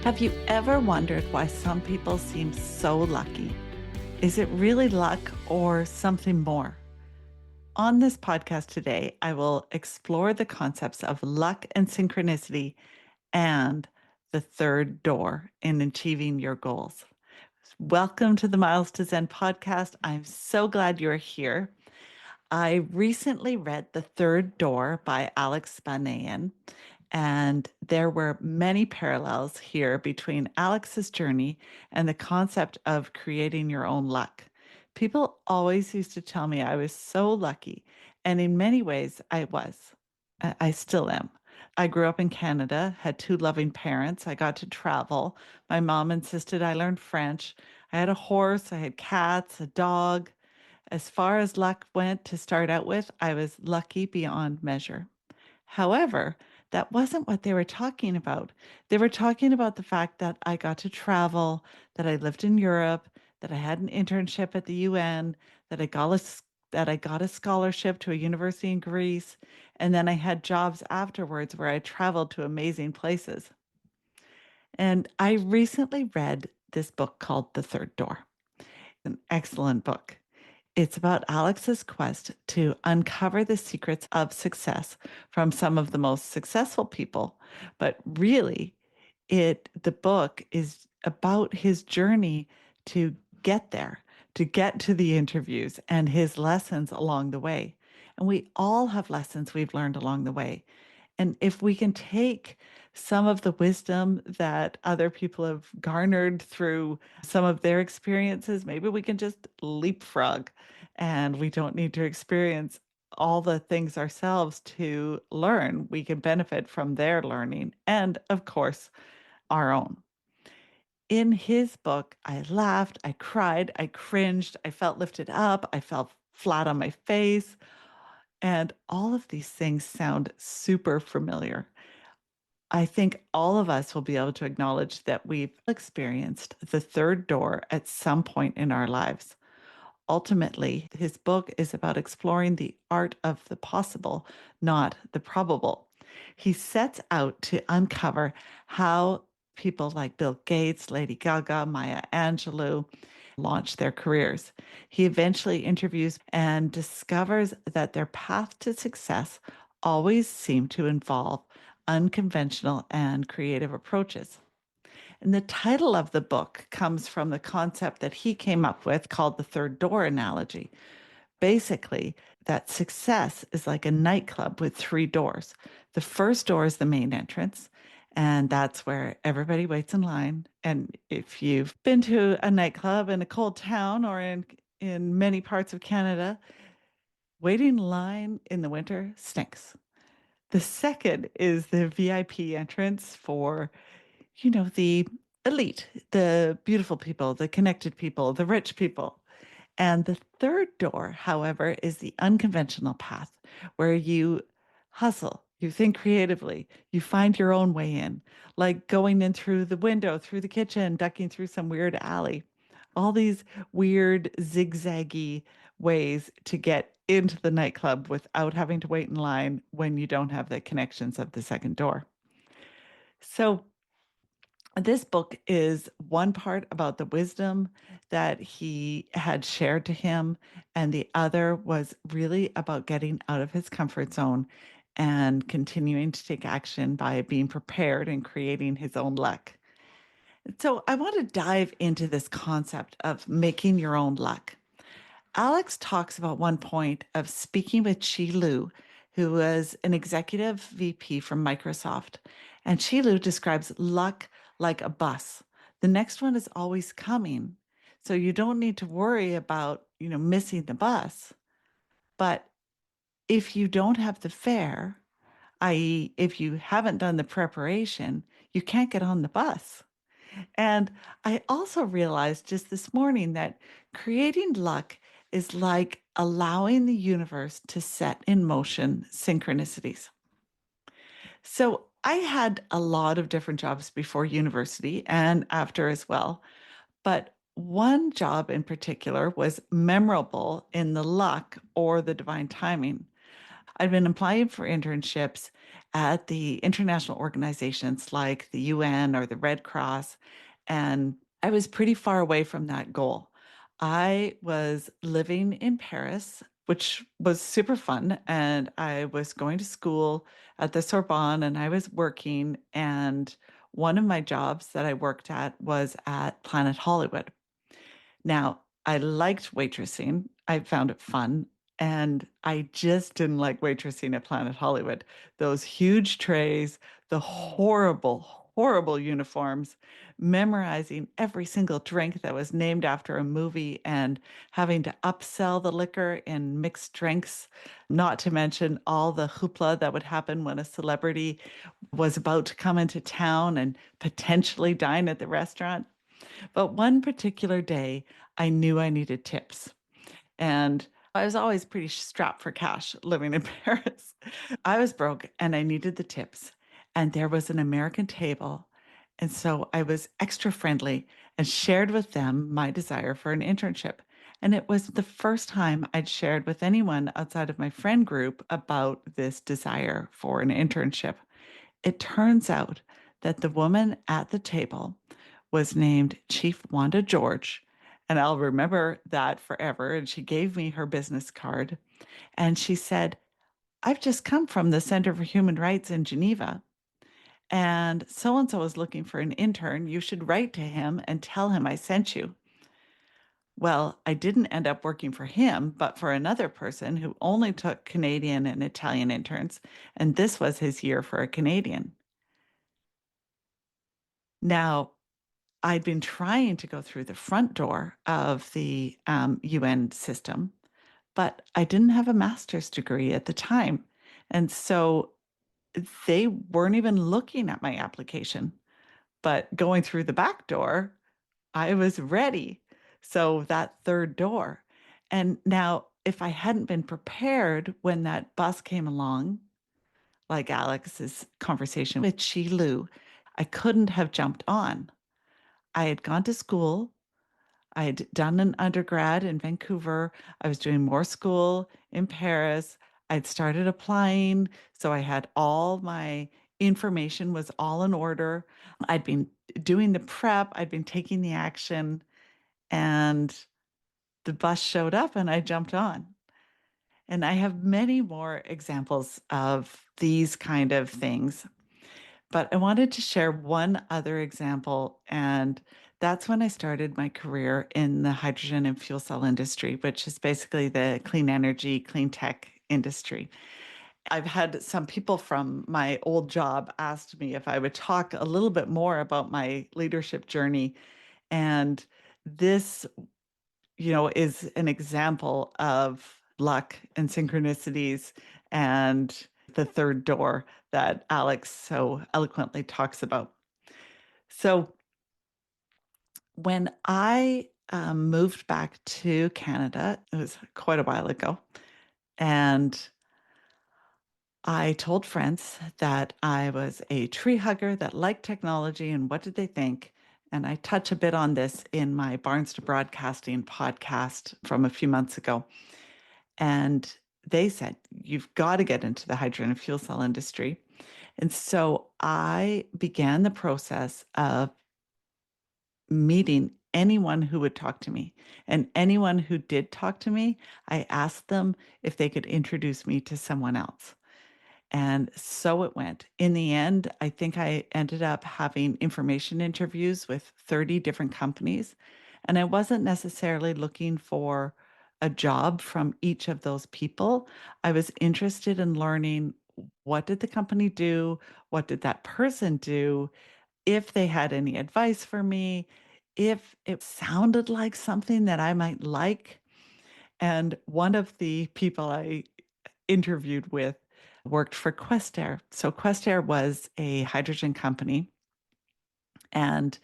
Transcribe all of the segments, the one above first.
Have you ever wondered why some people seem so lucky? Is it really luck or something more? On this podcast today, I will explore the concepts of luck and synchronicity and the third door in achieving your goals. Welcome to the Miles to Zen podcast. I'm so glad you're here. I recently read The Third Door by Alex Banayan, and there were many parallels here between Alex's journey and the concept of creating your own luck. People always used to tell me I was so lucky, and in many ways, I was. I still am. I grew up in Canada, had two loving parents. I got to travel. My mom insisted I learn French. I had a horse, I had cats, a dog. As far as luck went to start out with, I was lucky beyond measure. However, that wasn't what they were talking about. They were talking about the fact that I got to travel, that I lived in Europe, that I had an internship at the UN, that I got a scholarship to a university in Greece, and then I had jobs afterwards where I traveled to amazing places. And I recently read this book called The Third Door. An excellent book. It's about Alex's quest to uncover the secrets of success from some of the most successful people. But really, the book is about his journey to get there, to get to the interviews and his lessons along the way. And we all have lessons we've learned along the way. And if we can take some of the wisdom that other people have garnered through some of their experiences, maybe we can just leapfrog and we don't need to experience all the things ourselves to learn. We can benefit from their learning and, of course, our own. In his book, I laughed, I cried, I cringed, I felt lifted up, I fell flat on my face. And all of these things sound super familiar. I think all of us will be able to acknowledge that we've experienced the third door at some point in our lives. Ultimately, his book is about exploring the art of the possible, not the probable. He sets out to uncover how people like Bill Gates, Lady Gaga, Maya Angelou launched their careers. He eventually interviews and discovers that their path to success always seemed to involve unconventional and creative approaches. And the title of the book comes from the concept that he came up with called the third door analogy. Basically, that success is like a nightclub with three doors. The first door is the main entrance, and that's where everybody waits in line. And if you've been to a nightclub in a cold town or in many parts of Canada, waiting in line in the winter stinks. The second is the VIP entrance for the elite, the beautiful people, the connected people, the rich people. And the third door, however, is the unconventional path where you hustle, you think creatively, you find your own way in, like going in through the window, through the kitchen, ducking through some weird alley. All these weird, zigzaggy ways to get into the nightclub without having to wait in line when you don't have the connections of the second door. So, this book is one part about the wisdom that he had shared to him, and the other was really about getting out of his comfort zone and continuing to take action by being prepared and creating his own luck. So, I want to dive into this concept of making your own luck. Alex talks about one point of speaking with Chi Lu, who was an executive VP from Microsoft. And Chi Lu describes luck like a bus. The next one is always coming. So you don't need to worry about, missing the bus. But if you don't have the fare, i.e., if you haven't done the preparation, you can't get on the bus. And I also realized just this morning that creating luck is like allowing the universe to set in motion synchronicities. So I had a lot of different jobs before university and after as well. But one job in particular was memorable in the luck or the divine timing. I'd been applying for internships at the international organizations like the UN or the Red Cross, and I was pretty far away from that goal. I was living in Paris, which was super fun, and I was going to school at the Sorbonne and I was working, and one of my jobs that I worked at was at Planet Hollywood. Now, I liked waitressing. I found it fun. And I just didn't like waitressing at Planet Hollywood. Those huge trays, the horrible uniforms, memorizing every single drink that was named after a movie and having to upsell the liquor in mixed drinks, not to mention all the hoopla that would happen when a celebrity was about to come into town and potentially dine at the restaurant. But one particular day, I knew I needed tips. And I was always pretty strapped for cash living in Paris. I was broke and I needed the tips. And there was an American table. And so I was extra friendly and shared with them my desire for an internship. And it was the first time I'd shared with anyone outside of my friend group about this desire for an internship. It turns out that the woman at the table was named Chief Wanda George. And I'll remember that forever. And she gave me her business card. And she said, I've just come from the Center for Human Rights in Geneva. And so is looking for an intern. You should write to him and tell him I sent you. Well, I didn't end up working for him, but for another person who only took Canadian and Italian interns. And this was his year for a Canadian. Now, I'd been trying to go through the front door of the UN system, but I didn't have a master's degree at the time. And so they weren't even looking at my application. But going through the back door, I was ready. So that third door. And now, if I hadn't been prepared when that bus came along, like Alex's conversation with Chi Lu, I couldn't have jumped on. I had gone to school. I had done an undergrad in Vancouver. I was doing more school in Paris. I'd started applying. So I had all my information was all in order. I'd been doing the prep, I'd been taking the action, and the bus showed up and I jumped on. And I have many more examples of these kind of things. But I wanted to share one other example, and that's when I started my career in the hydrogen and fuel cell industry, which is basically the clean energy, clean tech industry. I've had some people from my old job ask me if I would talk a little bit more about my leadership journey. And this, is an example of luck and synchronicities and the third door that Alex so eloquently talks about. So when I moved back to Canada, it was quite a while ago, and I told friends that I was a tree hugger that liked technology and what did they think? And I touch a bit on this in my Barnes to Broadcasting podcast from a few months ago. And they said, you've got to get into the hydrogen and fuel cell industry. And so I began the process of meeting anyone who would talk to me. And anyone who did talk to me, I asked them if they could introduce me to someone else. And so it went. In the end, I think I ended up having information interviews with 30 different companies. And I wasn't necessarily looking for a job from each of those people. I was interested in learning, what did the company do? What did that person do? If they had any advice for me, if it sounded like something that I might like. And one of the people I interviewed with worked for Questair. So Questair was a hydrogen company. And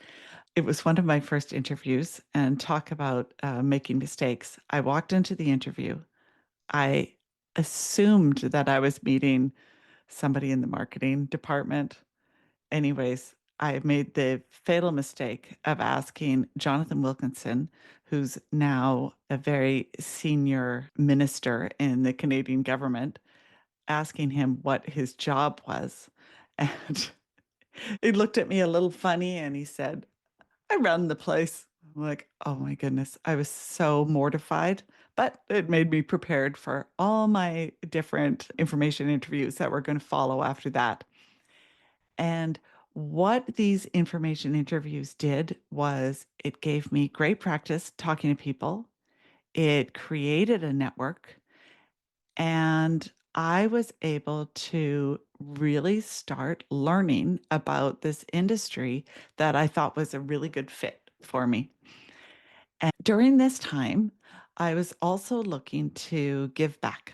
it was one of my first interviews. And talk about making mistakes. I walked into the interview. I assumed that I was meeting somebody in the marketing department. Anyways, I made the fatal mistake of asking Jonathan Wilkinson, who's now a very senior minister in the Canadian government. asking him what his job was. And he looked at me a little funny and he said, I run the place. I'm like, oh my goodness. I was so mortified, but it made me prepared for all my different information interviews that were going to follow after that. And what these information interviews did was it gave me great practice talking to people. It created a network, and I was able to really start learning about this industry that I thought was a really good fit for me. And during this time, I was also looking to give back.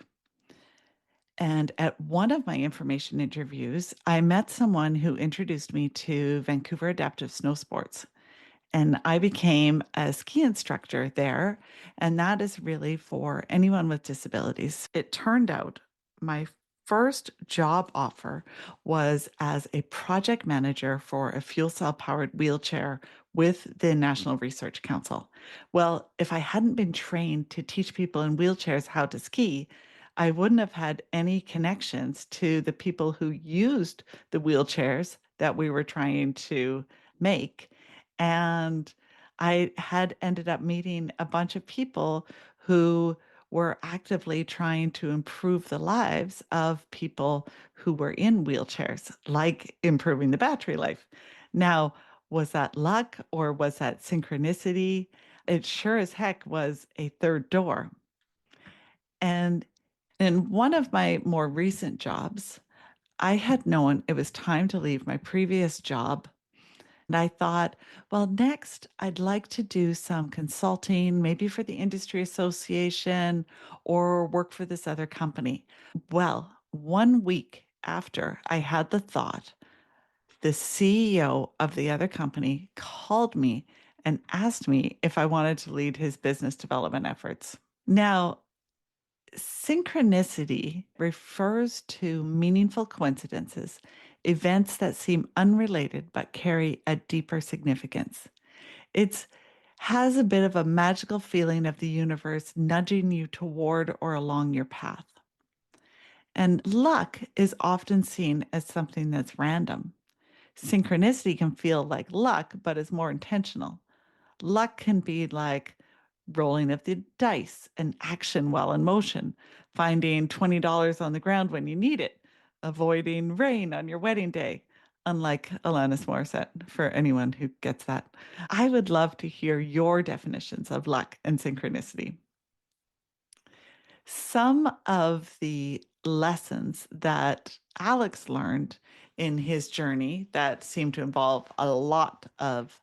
And at one of my information interviews, I met someone who introduced me to Vancouver Adaptive Snow Sports. And I became a ski instructor there. And that is really for anyone with disabilities. It turned out my first job offer was as a project manager for a fuel cell powered wheelchair with the National Research Council. Well, if I hadn't been trained to teach people in wheelchairs how to ski, I wouldn't have had any connections to the people who used the wheelchairs that we were trying to make. And I had ended up meeting a bunch of people who were actively trying to improve the lives of people who were in wheelchairs, like improving the battery life. Now, was that luck or was that synchronicity? It sure as heck was a third door. And in one of my more recent jobs, I had known it was time to leave my previous job. And I thought, well, next I'd like to do some consulting, maybe for the industry association or work for this other company. Well, 1 week after I had the thought, the CEO of the other company called me and asked me if I wanted to lead his business development efforts. Now, synchronicity refers to meaningful coincidences, events that seem unrelated but carry a deeper significance. It has a bit of a magical feeling of the universe nudging you toward or along your path. And luck is often seen as something that's random. Synchronicity can feel like luck, but is more intentional. Luck can be like rolling of the dice, an action while in motion, finding $20 on the ground when you need it, avoiding rain on your wedding day, unlike Alanis Morissette, for anyone who gets that. I would love to hear your definitions of luck and synchronicity. Some of the lessons that Alex learned in his journey that seemed to involve a lot of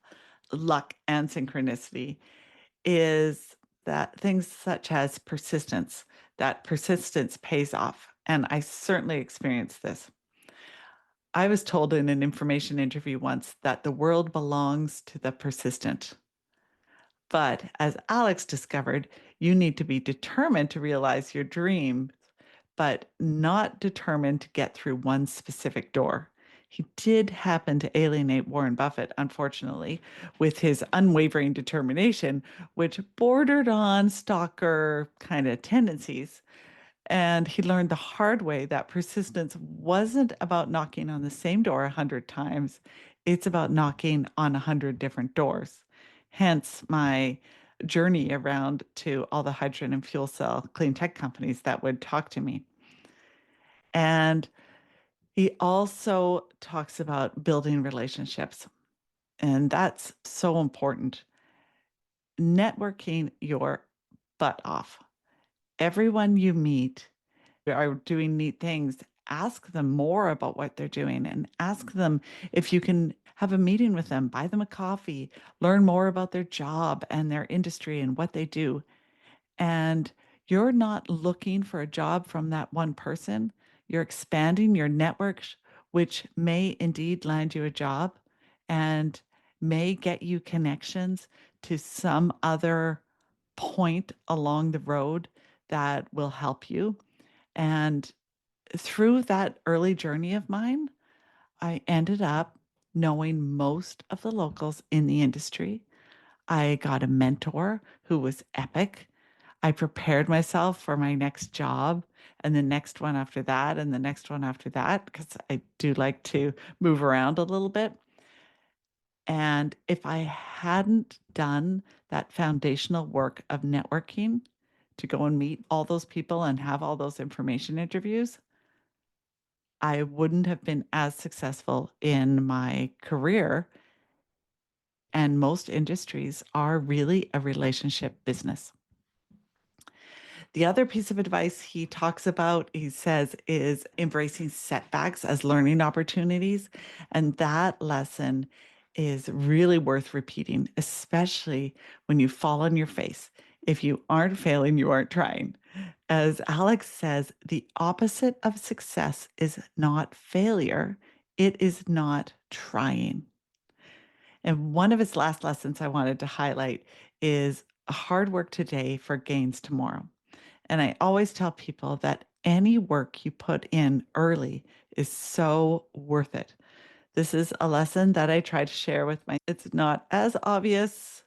luck and synchronicity is that things such as persistence, that persistence pays off. And I certainly experienced this. I was told in an information interview once that the world belongs to the persistent. But as Alex discovered, you need to be determined to realize your dream, but not determined to get through one specific door. He did happen to alienate Warren Buffett, unfortunately, with his unwavering determination, which bordered on stalker kind of tendencies. And he learned the hard way that persistence wasn't about knocking on the same door 100 times. It's about knocking on 100 different doors. Hence my journey around to all the hydrogen and fuel cell clean tech companies that would talk to me. And he also talks about building relationships. And that's so important. Networking your butt off. Everyone you meet are doing neat things. Ask them more about what they're doing and ask them if you can have a meeting with them, buy them a coffee, learn more about their job and their industry and what they do. And you're not looking for a job from that one person. You're expanding your network, which may indeed land you a job and may get you connections to some other point along the road that will help you. And through that early journey of mine, I ended up knowing most of the locals in the industry. I got a mentor who was epic. I prepared myself for my next job and the next one after that, and the next one after that, because I do like to move around a little bit. And if I hadn't done that foundational work of networking to go and meet all those people and have all those information interviews, I wouldn't have been as successful in my career. And most industries are really a relationship business. The other piece of advice he talks about, he says, is embracing setbacks as learning opportunities. And that lesson is really worth repeating, especially when you fall on your face. If you aren't failing, you aren't trying. As Alex says, the opposite of success is not failure, it is not trying. And one of his last lessons I wanted to highlight is hard work today for gains tomorrow. And I always tell people that any work you put in early is so worth it. This is a lesson that I try to share with my, it's not as obvious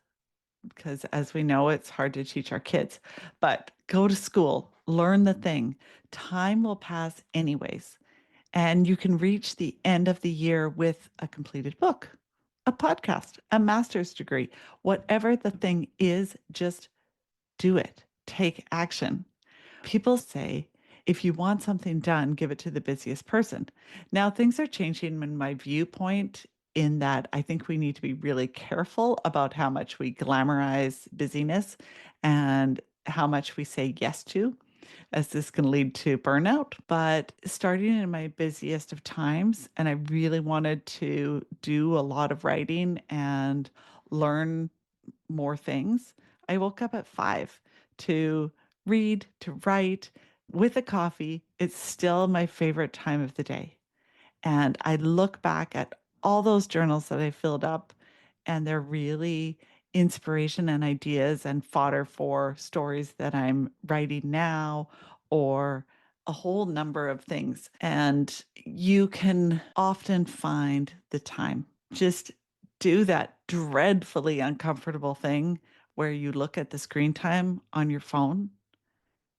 because as we know, it's hard to teach our kids, but go to school, learn the thing. Time will pass anyways. And you can reach the end of the year with a completed book, a podcast, a master's degree, whatever the thing is, just do it. Take action. People say, if you want something done, give it to the busiest person. Now, things are changing in my viewpoint in that I think we need to be really careful about how much we glamorize busyness and how much we say yes to, as this can lead to burnout. But starting in my busiest of times, and I really wanted to do a lot of writing and learn more things, I woke up at 5 to read, to write with a coffee. It's still my favorite time of the day. And I look back at all those journals that I filled up, and they're really inspiration and ideas and fodder for stories that I'm writing now or a whole number of things. And you can often find the time. Just do that dreadfully uncomfortable thing where you look at the screen time on your phone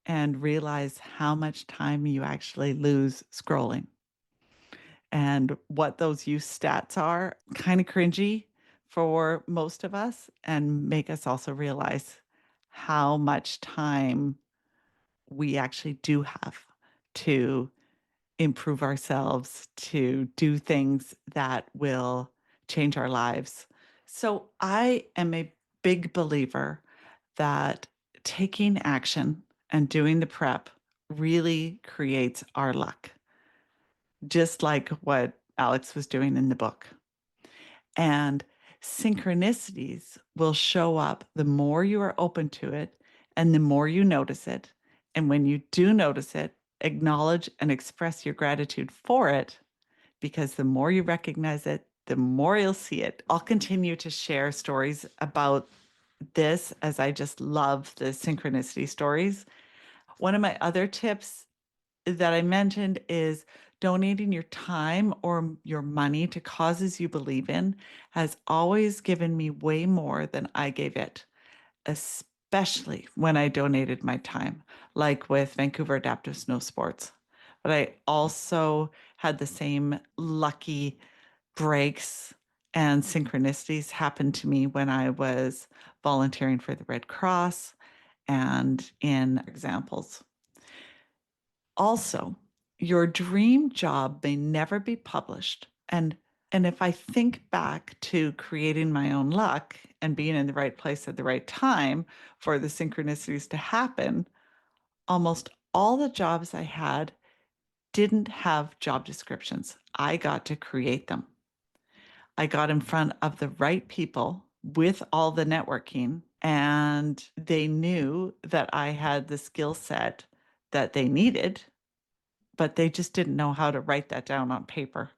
and realize how much time you actually lose scrolling. And what those use stats are kind of cringy for most of us and make us also realize how much time we actually do have to improve ourselves, to do things that will change our lives. So I am a big believer that taking action and doing the prep really creates our luck, just like what Alex was doing in the book. And synchronicities will show up the more you are open to it and the more you notice it. And when you do notice it, acknowledge and express your gratitude for it, because the more you recognize it, the more you'll see it. I'll continue to share stories about this as I just love the synchronicity stories. One of my other tips that I mentioned is donating your time or your money to causes you believe in has always given me way more than I gave it, especially when I donated my time, like with Vancouver Adaptive Snow Sports. But I also had the same lucky breaks and synchronicities happen to me when I was volunteering for the Red Cross and in examples. Also, your dream job may never be published. And if I think back to creating my own luck and being in the right place at the right time for the synchronicities to happen, almost all the jobs I had didn't have job descriptions. I got to create them. I got in front of the right people with all the networking, and they knew that I had the skill set that they needed, but they just didn't know how to write that down on paper.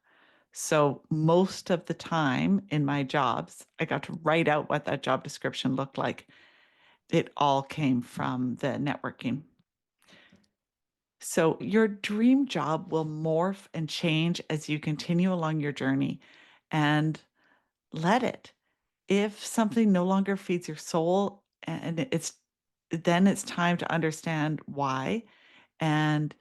So most of the time in my jobs, I got to write out what that job description looked like. It all came from the networking. So your dream job will morph and change as you continue along your journey, and let it. If something no longer feeds your soul, and it's then it's time to understand why And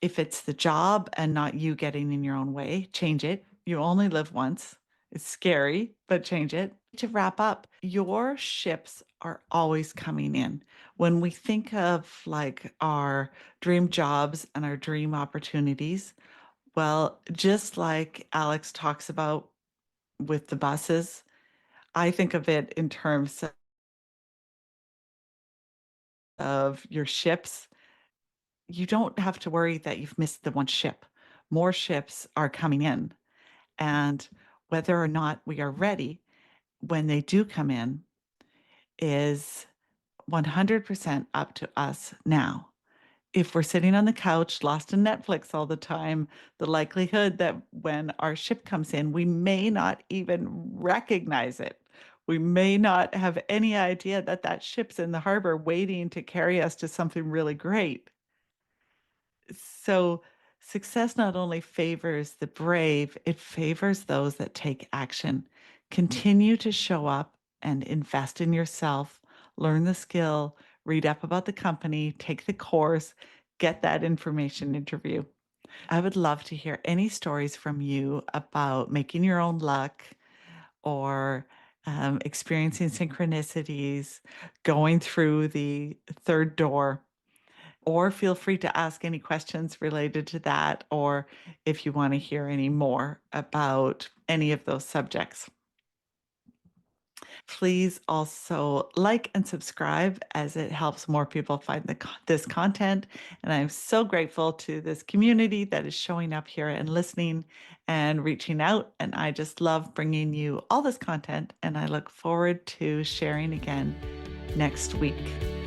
if it's the job and not you getting in your own way, change it. You only live once. It's scary, but change it. To wrap up, your ships are always coming in. When we think of like our dream jobs and our dream opportunities, well, just like Alex talks about with the buses, I think of it in terms of your ships. You don't have to worry that you've missed the one ship. More ships are coming in. And whether or not we are ready when they do come in is 100% up to us now. If we're sitting on the couch, lost in Netflix all the time, the likelihood that when our ship comes in, we may not even recognize it. We may not have any idea that that ship's in the harbor waiting to carry us to something really great. So, success not only favors the brave, it favors those that take action. Continue to show up and invest in yourself, learn the skill, read up about the company, take the course, get that information interview. I would love to hear any stories from you about making your own luck or experiencing synchronicities, going through the third door, or feel free to ask any questions related to that, or if you want to hear any more about any of those subjects. Please also like and subscribe as it helps more people find this content. And I'm so grateful to this community that is showing up here and listening and reaching out. And I just love bringing you all this content. And I look forward to sharing again next week.